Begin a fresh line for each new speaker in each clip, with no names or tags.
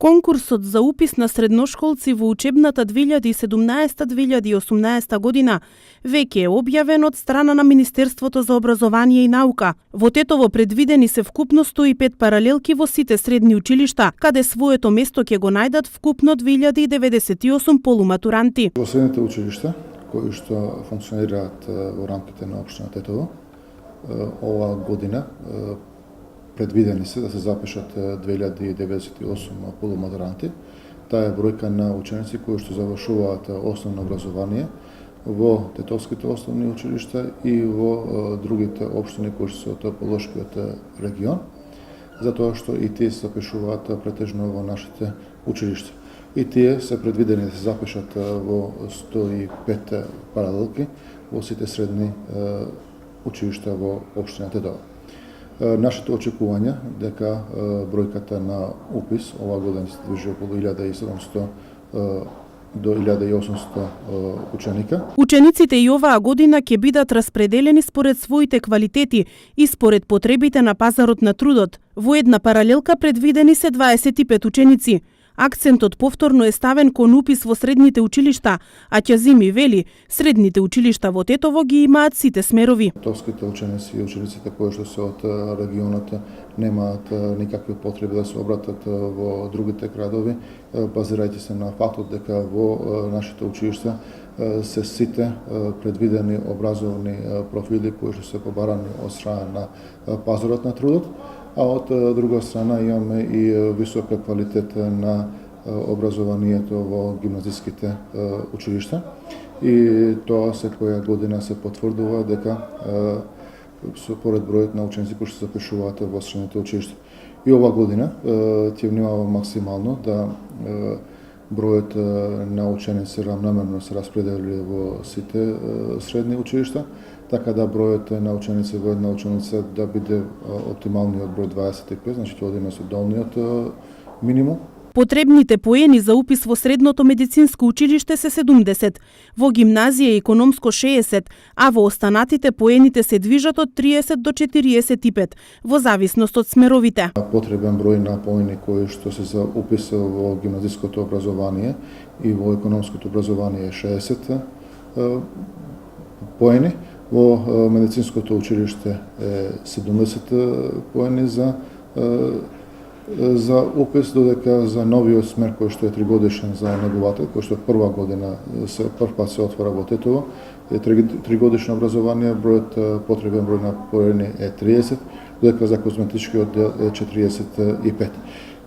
Конкурсот за упис на средношколци во учебната 2017-2018 година веќе е објавен од страна на Министерството за образование и наука. Во Тетово предвидени се вкупно 105 паралелки во сите средни училишта, каде своето место ќе го најдат вкупно 2098 полуматуранти.
Во средните училишта, кои што функционираат во рамките на општина Тетово, оваа година предвидени се да се запишат 2098 полуматуранти. Таа е бројка на ученици кои што завршуваат основно образование во тетовските основни училишта и во другите општини кои што се од Полошкиот регион, затоа што и тие се запишуваат претежно во нашите училишта. И тие се предвидени да се запишат во 105 паралелки во сите средни училишта во општина Тетово. Нашите очекувања дека бројката на упис оваа година се движи околу 1700 до 1800 ученика.
Учениците и оваа година ќе бидат распределени според своите квалитети и според потребите на пазарот на трудот. Во една паралелка предвидени се 25 ученици. Акцентот повторно е ставен кон упис во средните училишта, а Ќазими вели, средните училишта во Тетово ги имаат сите смерови.
Тетовските ученици и учениците кои што се од регионот немаат никакви потреби да се обратат во другите градови, базирајќи се на фактот дека во нашите училишта се сите предвидени образовни профили кои што се побарани од страна на пазарот на трудот, а од друга страна имаме и висока квалитет на образованието во гимназиските училишта. И тоа секоја година се потврдува дека според бројот на ученици кои се запишуваат во средните училишта. И ова година ќе внимава максимално да бројот на ученици равномерно се распредели во сите средни училишта, така да бројот на ученици во една ученица да биде оптималниот број 25, значи ќе одиме со долниот минимум.
Потребните поени за упис во средното медицинско училиште се 70, во гимназија и економско 60, а во останатите поените се движат од 30 до 45, во зависност од смеровите.
Потребен број на поени кои што се за упис во гимназиското образование и во економското образование е 60 поени, во медицинското училиште е 70 поени за упис, додека за новиот смер кој што е 3-годишен за неговател, кој што прва година прв пат се отвора во Тетово, е 3-годишно образование, потребен број на поени е 30, додека за козметичкиот дел е 45.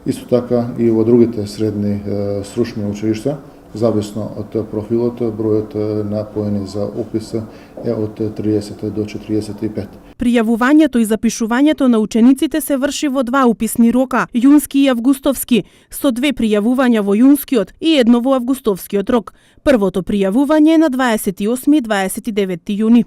Исто така и во другите средни стручни училишта, зависно од профилот, бројот на поени за упис е од 30 до 45.
Пријавувањето и запишувањето на учениците се врши во два уписни рока, јунски и августовски, со 2 пријавувања во јунскиот и 1 во августовскиот рок. Првото пријавување е на 28 и 29 јуни.